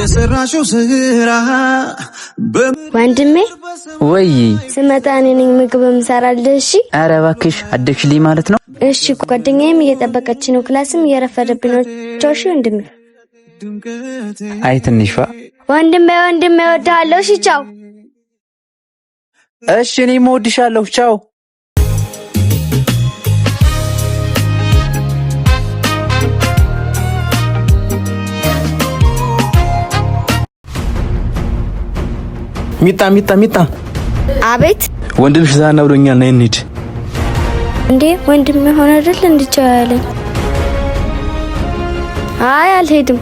የሰራሽው ስራ ወንድሜ ወይ ስመጣ እኔ ነኝ ምግብ የምሰራልህ። እሺ ኧረ እባክሽ አደግሽልኝ ማለት ነው። እሺ ጓደኛዬም እየጠበቀች ነው፣ ክላስም እየረፈደብኝ ነው። ቻው እሺ ወንድሜ። አይ ትንሿ ወንድሜ እወድሃለሁ። እሺ ቻው። እሺ እኔም እወድሻለሁ። ቻው። ሚጣ አቤት። ወንድምሽ ዛና ብሎኛል፣ ነይ እንሂድ። እንዴ ወንድሜ ሆነ አይደል እንድቻው ያለኝ? አይ አልሄድም።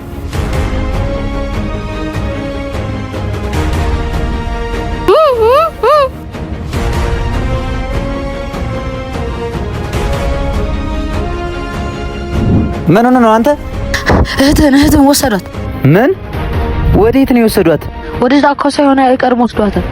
ምን ሆነ ነው አንተ? እህትን ወሰዷት። ምን? ወዴት ነው የወሰዷት? ወደዛ እኮ ሳይሆን አይቀርም ወስዷታል።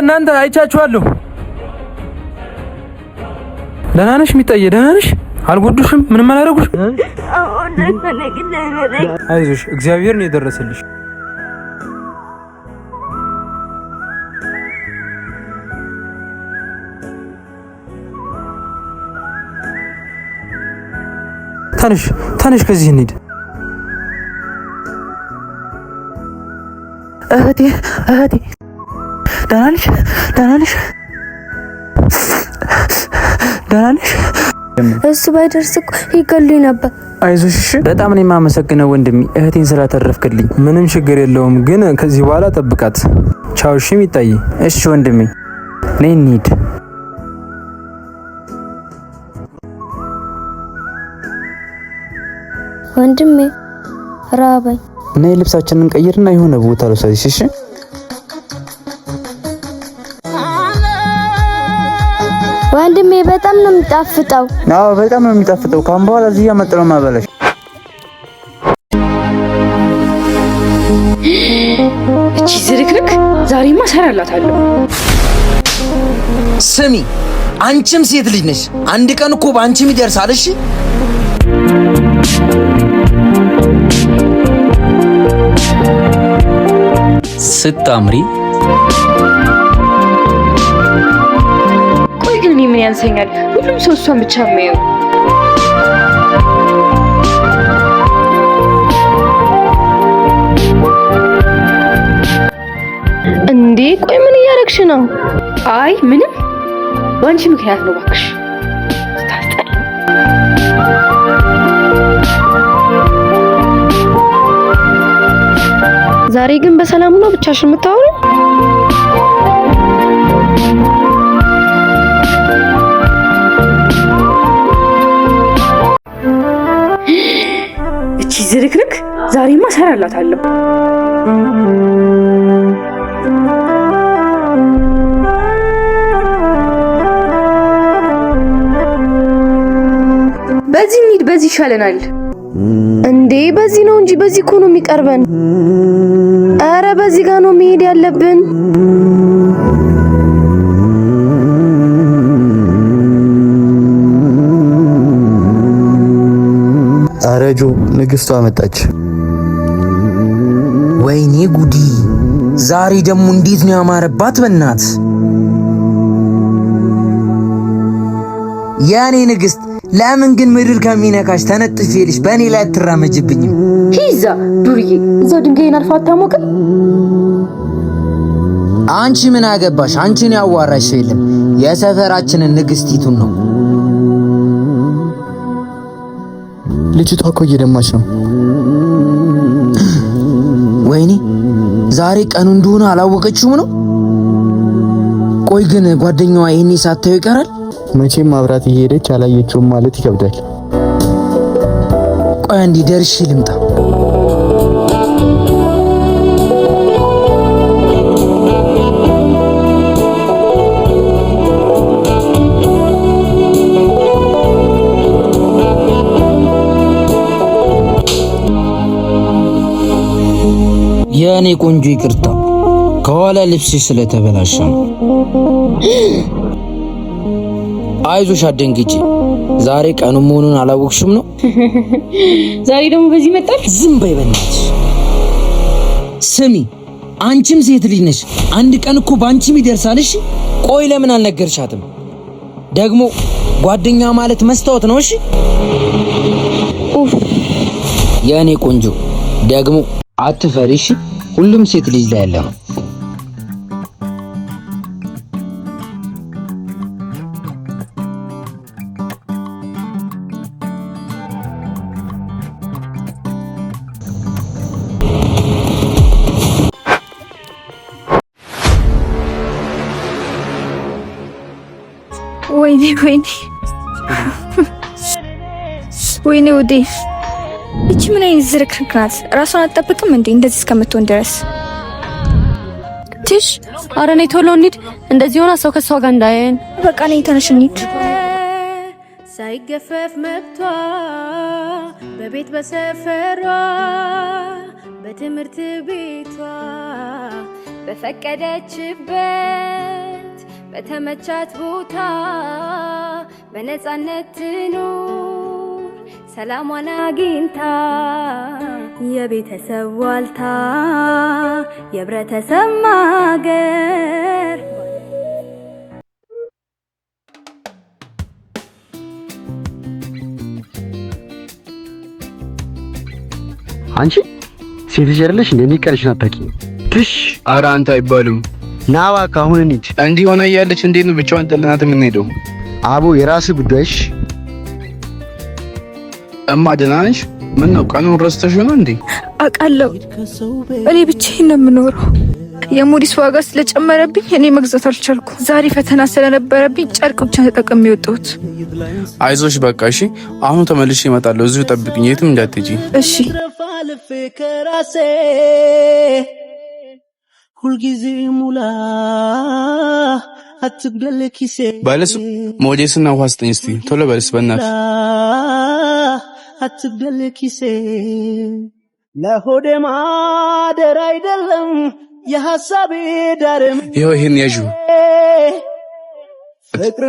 እናንተ አይቻችኋለሁ። ደህና ነሽ ሚጣዬ? ደህና ነሽ? አልጎዱሽም? ምንም አላደረጉሽም? አይዞሽ፣ እግዚአብሔር ነው የደረሰልሽ። ተነሽ ከዚህ እንሂድ። እህቴ ደህና ነሽ? እሱ ባይደርስ እኮ ይገሉኝ ነበር። አይዞሽ። በጣም ነው የማመሰግነው ወንድሜ፣ እህቴን ስላተረፍክልኝ። ምንም ችግር የለውም፣ ግን ከዚህ በኋላ ጠብቃት። ቻው። እሺ ሚጣዬ? እሺ ወንድሜ፣ ነይ እንሂድ። ወንድሜ ራበኝ። ነይ ልብሳችንን ቀይርና የሆነ ቦታ ልውሰድሽ። እሺ ወንድሜ በጣም ነው የሚጣፍጠው። አዎ በጣም ነው የሚጣፍጠው። ካሁን በኋላ እዚህ ያመጣው ማበላሽ። እቺ ዝርክርክ ዛሬማ ሰራላታለሁ። ስሚ አንቺም ሴት ልጅ ነሽ፣ አንድ ቀን እኮ ባንቺም ይደርሳል። እሺ ስታምሪ። ቆይ ግን ምን ያንሰኛል? ሁሉም ሰው እሷን ብቻ የሚያየው እንዴ? ቆይ ምን እያደረግሽ ነው? አይ ምንም፣ በአንቺ ምክንያት ነው እባክሽ። ዛሬ ግን በሰላም ነው ብቻሽን የምታወሪው? እቺ ዝርክርክ ዛሬማ ሰራላታለሁ። በዚህ እንሂድ፣ በዚህ ይሻለናል። እንዴ በዚህ ነው እንጂ በዚህ እኮ ነው የሚቀርበን። አረ በዚህ ጋር ነው መሄድ ያለብን። አረጆ ንግስቷ መጣች። ወይኔ ጉዲ! ዛሬ ደግሞ እንዴት ነው ያማረባት! በእናት ያኔ ንግስት፣ ለምን ግን ምድር ከሚነካሽ ተነጥፌልሽ በእኔ ላይ አትራመጅብኝም? ሂዛ ዱርዬ፣ እዛው ድንጋይን አልፋ አታሞቅም? አንቺ ምን አገባሽ? አንቺን ያዋራሽ ሰው የለም። የሰፈራችንን ንግስቲቱን ነው። ልጅቷ እኮ እየደማች ነው። ወይኔ ዛሬ ቀኑ እንደሆነ አላወቀችውም ነው። ቆይ ግን ጓደኛዋ ይሄኔ ሳታየው ይቀራል? መቼም ማብራት እየሄደች አላየችውም ማለት ይከብዳል። ቆይ አንዴ ደርሼ ልምጣ። የኔ ቆንጆ ይቅርታ፣ ከኋላ ልብስሽ ስለተበላሸ ነው። አይዞሽ አትደንግጪ። ዛሬ ቀኑ መሆኑን አላወቅሽም ነው? ዛሬ ደግሞ በዚህ መጣል። ዝም በይ በእናትሽ። ስሚ አንቺም ሴት ልጅ ነሽ። አንድ ቀን እኮ ባንቺም ይደርሳል። እሺ ቆይ ለምን አልነገርሻትም? ደግሞ ጓደኛ ማለት መስታወት ነው። እሺ የኔ ቆንጆ ደግሞ አትፈሪ። እሺ ሁሉም ሴት ልጅ ላይ ያለ ነው። ወይኔ ውዴ፣ እቺ ምን አይነት ዝርክርክ ናት? ራሷን አትጠብቅም እንዴ እንደዚህ እስከምትሆን ድረስ? ትሽ ኧረ ነይ ቶሎ እንሂድ። እንደዚህ ሆና ሰው ከሷ ጋር እንዳያየን። በቃ ነይ ተነሽ እንሂድ። ሳይገፈፍ መብቷ በቤት በሰፈሯ በትምህርት ቤቷ በፈቀደችበት በተመቻት ቦታ በነፃነት ትኑር ሰላሟን አግኝታ የቤተሰብ ዋልታ የህብረተሰብ ማገር። አንቺ ሴት ልጅ አይደለሽ እንዴ? የሚቀርሽ ናታቂ ትሽ። ኧረ አንተ አይባልም። ና እባክህ አሁን እንሂድ። እንዲህ ሆነ እያለች እንዴት ነው ብቻዋን ጥለናት የምንሄደው? አቦ የራስህ ጉዳይሽ። እማ ደህና ነሽ? ምን ነው ቀኑን ረስተሽ ነው እንዴ? አውቃለሁ። እኔ ብቻዬን ነው የምኖረው። የሞዲስ ዋጋ ስለጨመረብኝ እኔ መግዛት አልቻልኩ። ዛሬ ፈተና ስለነበረብኝ ጨርቅ ብቻ ተጠቅሜ የወጣሁት። አይዞሽ በቃ እሺ። አሁን ተመልሼ እመጣለሁ። እዚሁ ጠብቅኝ፣ የትም እንዳትሄጂ እሺ። ሁልጊዜ ሙላ አትግደል ኪሴ። ባለሱ ሞዴስና ውሃ ስጠኝ እስቲ ቶሎ በልስ በእናትህ። አትግደል ኪሴ ለሆዴ ማደር አይደለም የሐሳቤ ዳርም። ይሄን ያዡ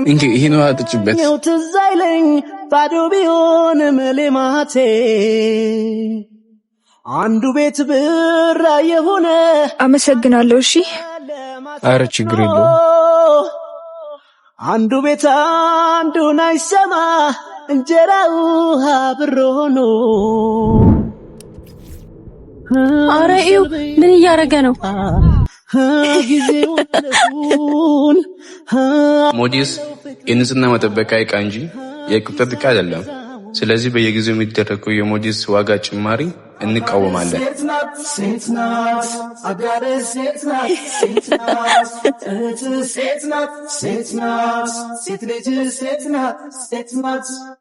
እንጂ ይሄን ውሃ አጥጭበት። ነው ትዝ አይለኝ ባዶ ቢሆንም ሌማቴ አንዱ ቤት ብራ የሆነ። አመሰግናለሁ። እሺ ኧረ ችግር የለውም። አንዱ ቤት አንዱን አይሰማ እንጀራው ብር ሆኖ። ኧረ ይኸው ምን እያደረገ ነው? ሞዴስ የንጽህና መጠበቂያ ዕቃ እንጂ የቅብጠት ዕቃ አይደለም። ስለዚህ በየጊዜው የሚደረገው የሞዴስ ዋጋ ጭማሪ እንቃወማለን። ሴት ናት